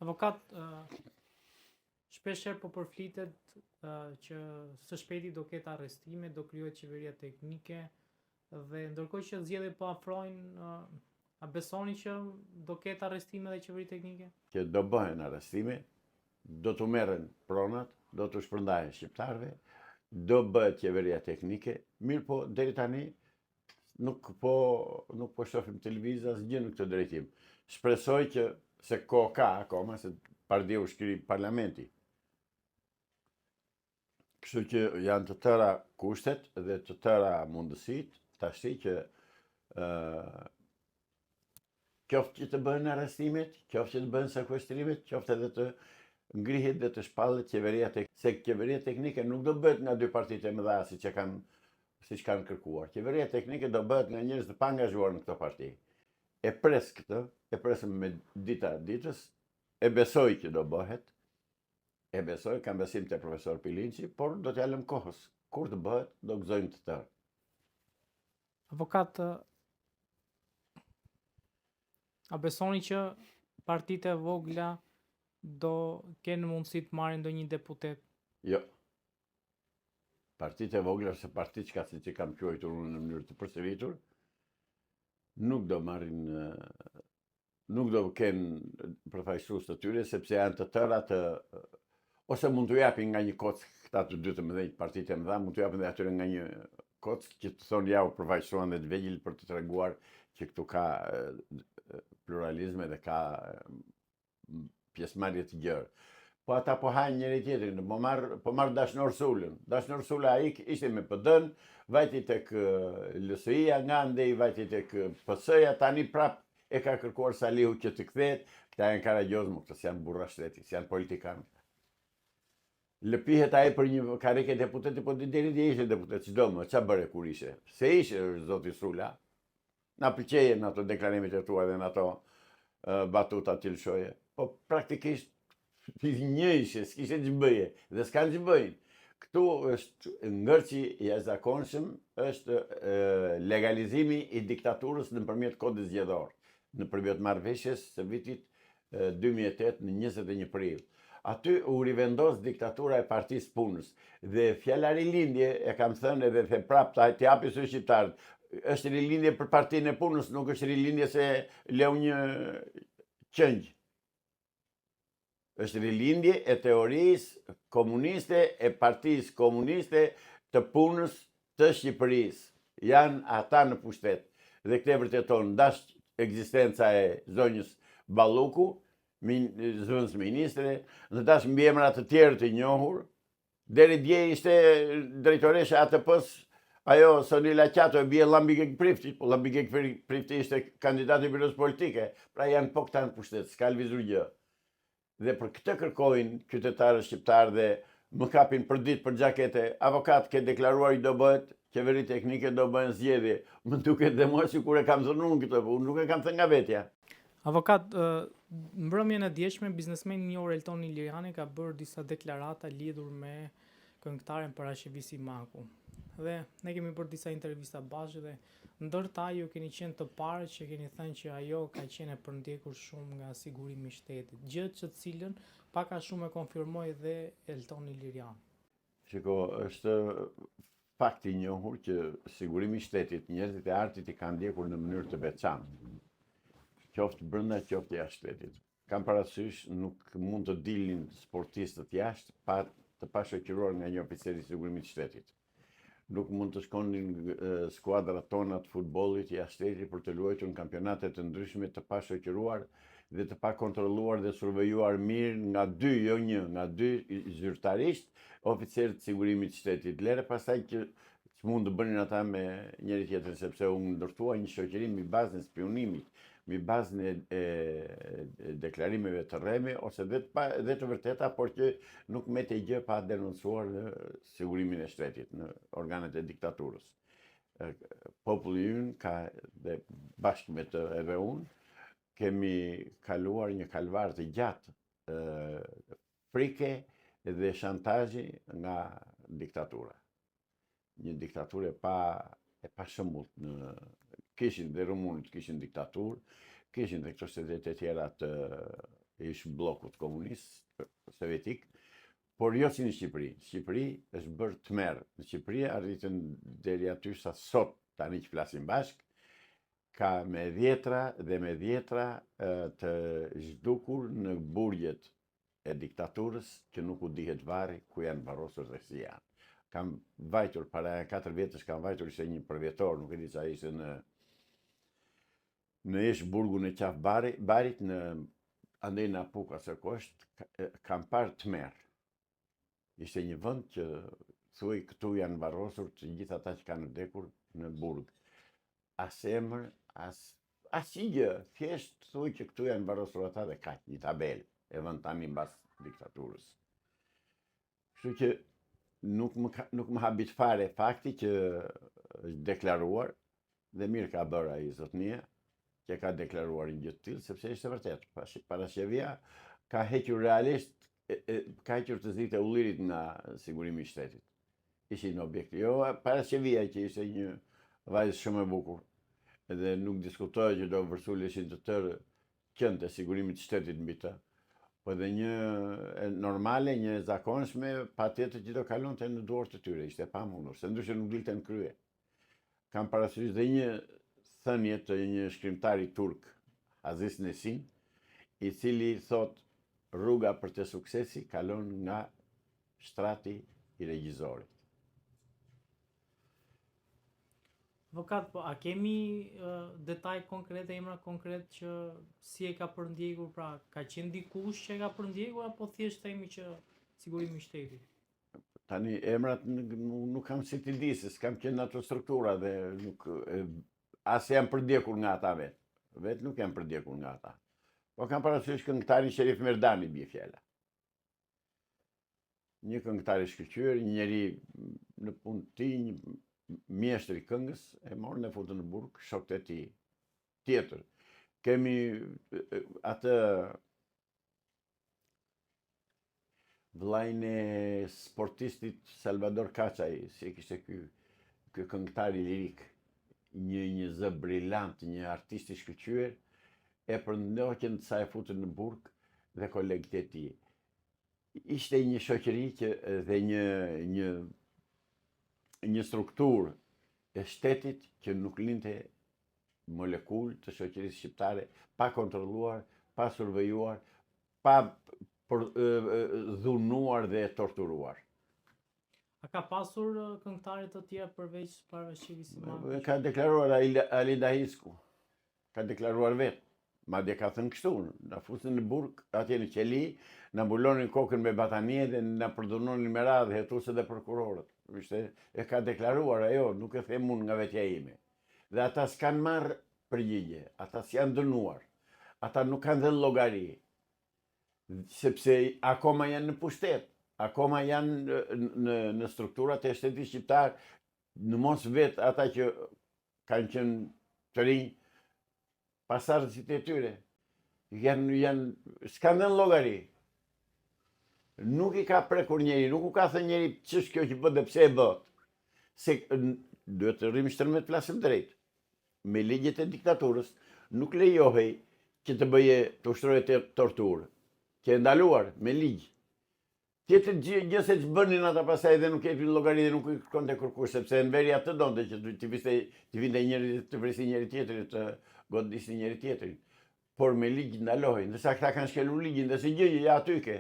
Avokat, shpeshherë po përflitet që së shpejti do ketë arrestime, do krijohet qeveria teknike dhe ndërkohë që zgjedhjet po afrojnë, a besoni që do ketë arrestime dhe qeveri teknike? Që do bëhen arrestime, do të merren pronat, do të shpërndahen shqiptarëve, do bëhet qeveria teknike, mirë po deri tani nuk po shohim televizë asgjë në këtë drejtim. Shpresoj që se kohë ka akoma, se pardia u shkri parlamenti. Kështu që janë të tëra kushtet dhe të tëra mundësit, tashi që qoftë që të bëhen arrestimet, qoftë që të bëhen sekuestrimet, qoftë edhe të ngrihet dhe të shpallet qeveria teknike. Se qeveria teknike nuk do bëhet nga dy partitë e mëdha siç kanë kërkuar. Qeveria teknike do bëhet nga njerëz të paangazhuar në këtë parti. E pres këtë, e presëm me dita ditës, e besoj që do bëhet, e besoj, kam besim te profesor Pilinçi, por do t'ja lëm kohës. Kur të bëhet, do gëzojmë të tërë. Avokat, a besoni që partitë e vogla do kenë mundësi të marrin ndonjë deputet? Jo. Partitë e vogla ose partitë që siç kam quajtur unë në mënyrë të përsëritur, nuk do marrin, nuk do kenë përfaqësues të tyre, sepse janë të tëra ose mund t'u japin nga një kock këta të dy të mëdhenj, partitë e mëdha, mund t'u japin dhe atyre nga një kock që të thonë ja u përfaqësuan dhe të vegjël për të treguar që këtu ka pluralizme dhe ka pjesëmarrje të gjerë. Po ata po hajnë njëri tjetrin, po marr Dashnor Sulën. Dashnor Sula ai ishte me PD-n, vajti tek LSI-ja, nga andej vajti tek PS-ja, tani prap e ka kërkuar Salihu që të kthehet. Këta janë karagjozë, këta janë burra shteti, janë politikanë. Lëpihet ai për një karike deputeti, po deri dje ishte deputet, çdo më, ç'a bëre kur ishte? Se ishte zoti Sula. Na pëlqejnë ato deklarimet e tua dhe në ato batuta të lëshoje. Po praktikisht një ishe, s'kishe që bëje, dhe s'kanë që bëjnë. Këtu është ngërçi i jashtëzakonshëm, është legalizimi i diktaturës nëpërmjet kodit zgjedhor, nëpërmjet marrëveshjes së vitit 2008 në 21 prill. Aty u rivendos diktatura e Partisë Punës. Dhe fjala rilindje, e kam thënë edhe the prapë, të japi sy shqiptarët, është rilindje për Partinë e Punës, nuk është rilindje se leu një qëngjë. Është rilindje e teorisë komuniste, e Partisë Komuniste të Punës të Shqipërisë. Janë ata në pushtet. Dhe këtë vërteton dash ekzistenca e zonjës Balluku, zëvendës ministre, dhe dash mbiemra të tjerë të njohur. Deri dje ishte drejtoresha ATP-s, ajo Sonila Qato, e bie Llambikek Prifti, po Llambikek Prifti ishte kandidat i byros politike. Pra janë po këta në pushtet, s'ka lëvizur gjë. Dhe për këtë kërkojnë qytetarët shqiptarë dhe më kapin për ditë për xhakete. Avokat ke deklaruar i do bëhet, qeveri teknike do bëhen zgjedhje. Më duket dhe mua sikur e kam thënë unë këtë, unë nuk e kam thënë nga vetja. Avokat, mbrëmjen e dieshme, biznesmeni i njohur Elton Iliani ka bërë disa deklarata lidhur me këngëtaren Parashevi Simaku. Dhe ne kemi bërë disa intervista bashkë dhe ndërta ju keni qenë të parë që keni thënë që ajo ka qenë e përndjekur shumë nga sigurimi i shtetit, gjë që të cilën pak a shumë e konfirmoi dhe Elton Iliani. Shiko, është fakt i njohur që sigurimi i shtetit, njerëzit e artit i kanë ndjekur në mënyrë të veçantë. Qoftë brenda, qoftë jashtë shtetit. Kam parasysh nuk mund të dilnin sportistët jashtë pa të pashoqëruar nga një oficer i sigurimit të shtetit. Nuk mund të shkonin skuadrat tona të futbollit jashtë shtetit për të luajtur në kampionate të ndryshme të pashoqëruar dhe të pakontrolluar dhe survejuar mirë nga dy, jo një, nga dy zyrtarisht oficerët të sigurimit të shtetit. Lere pastaj që mund të bënin ata me njëri tjetrin, sepse u ndërtua një shoqëri mbi bazën e spionimit, mbi bazën e deklarimeve të rreme ose dhe të vërteta, por që nuk mete gjë pa denoncuar në sigurimin e shtetit, në organet e diktaturës. Populli ynë ka, dhe bashkë me të edhe unë, kemi kaluar një kalvar të gjatë frike dhe shantazhi nga diktatura. Një diktaturë e pa shembull. Kishin dhe rumunët kishin diktaturë, kishin dhe këto shtetet e tjera të ish bllokut komunist sovjetik, por jo si në Shqipëri. Në Shqipëri është bërë tmerr. Në Shqipëri arritën deri aty sa sot, tani që flasim bashk, ka me dhjetra të zhdukur në burgjet e diktaturës që nuk u dihet varri ku janë varrosur dhe si janë. Kam vajtur, para 4 vjetësh kam vajtur, ishte një përvjetor, nuk e di sa ishte në ish burgun e qaf barit, në andej në Apuka së kosht, kam parë tmerr. Ishte një vend që thuaj këtu janë varrosur të gjithë ata që kanë vdekur në burg. As emër, as gjë, thjesht thuaj që këtu janë varrosur ata dhe kaq, një tabel e vend tani mbas diktaturës. Kështu që nuk më habit fare fakti që është deklaruar, dhe mirë ka bërë ai zotnia, që ka deklaruar një gjë të tillë, sepse ishte vërtet. Parashevia ka hequr realisht, ka hequr të zite ullirit nga sigurimi i shtetit. Ishin objekti. Jo, Parashevia që ishte një vajzë shumë e bukur, edhe nuk diskutohet që do vërsuleshin të tërë qënë të sigurimit të shtetit mbi të, po edhe një normale, një zakonshme, patjetër që do kalonte në duart të tyre, ishte pamundur, se ndryshe nuk dilte në krye. Kam parasysh dhe një thënie të një shkrimtari turk, Aziz Nesin, i cili thot rruga për të suksesi kalon nga shtrati i regjizorit. Avokat, po a kemi detaj konkret, emra konkret që si e ka përndjekur, pra ka qenë dikush që e ka përndjekur apo thjesht themi që sigurimi i shtetit? Tani emrat nuk kam si t'i di, se s'kam qenë në ato struktura dhe nuk as jam përdjekur nga ata vetë. Vetë nuk jam përdjekur nga ata. Po kam parasysh këngëtarin Sherif Merdani bie fjala. Një këngëtar i shkëlqyer, një njeri në punë të tij, një mjeshtër i këngës, e morën e futën në burg shokët e tij. Tjetër, kemi atë vllajën e sportistit Salvador Kachaj, si kishte ky këngëtar i lirik, një zë brillant, një artist i shkëlqyer, e përndoqën sa e futën në burg dhe kolegët e tij. Ishte një shoqëri që dhe një strukturë e shtetit që nuk linte molekull të shoqërisë shqiptare, pa kontrolluar, pa survejuar, pa dhunuar dhe torturuar. A ka pasur këngëtarë të tjerë përveç Parashevit Simakut? Ka deklaruar Alida Hisku, ka deklaruar vetë. Madje ka thënë kështu, na fusën në burg, atje në qeli, na mbulonin kokën me batanie dhe na përdunonin me radhë hetuese dhe prokurorët. E ka deklaruar ajo, nuk e them unë nga vetja ime. Dhe ata s'kan marrë përgjigje, ata s'janë dënuar, ata nuk kanë dhënë llogari, sepse akoma janë në pushtet, akoma janë në strukturat e shtetit shqiptar, në mos vetë ata që kanë qenë të rinj, pasardhësit e tyre, s'kan dhënë llogari. Nuk i ka prekur njeri, nuk u ka thënë njeri ç'është kjo që bën dhe pse e bët. Se duhet të rrim shtërmet flasim drejt. Me ligjet e diktaturës nuk lejohej që të bëje të ushtroje torturë, që e ndaluar me ligj. Tjetër gjë se që bënin ata pasaj dhe nuk e pin llogari dhe nuk i kërkonte kërkush, sepse në verja të donte që të vinte njëri të vresi njëri tjetrin, të godisni njëri tjetrin. Por me ligj ndalohej, ndërsa këta kanë shkelur ligjin dhe se gjë ja aty ke.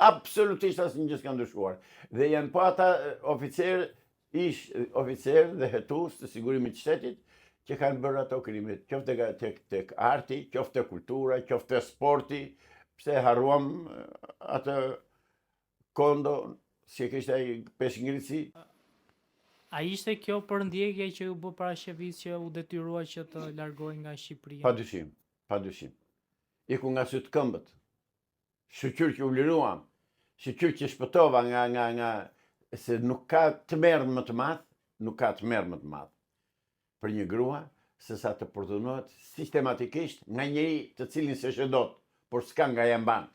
Absolutisht asnjë gjë s'ka ndryshuar. Dhe janë po ata oficerë, ish oficerë dhe hetues të sigurimit të shtetit që kanë bërë ato krimet, qoftë tek arti, qoftë tek kultura, qoftë tek sporti, pse harruam atë Kondo, si e kishte ai peshngritësi. A ishte kjo përndjekje që u bë Parashevit që u detyrua që të largohej nga Shqipëria? Padyshim. Iku nga sytë këmbët. Shqyr që u liruam, shqyr që shpëtova nga se nuk ka tmerr më të madh, për një grua se sa të përdhunohet sistematikisht nga njëri të cilin se shëdot, por s'ka nga jamban.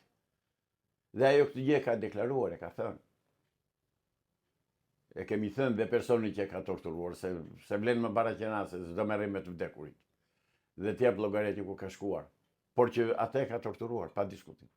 Dhe ajo këtë gjë ka deklaruar, e ka thënë. E kemi thënë dhe personi që e ka torturuar, se vlen më bara qenase, se do merrej me të vdekurit. Dhe t'jap llogari ku ka shkuar. por që atë e ka torturuar, pa diskutim.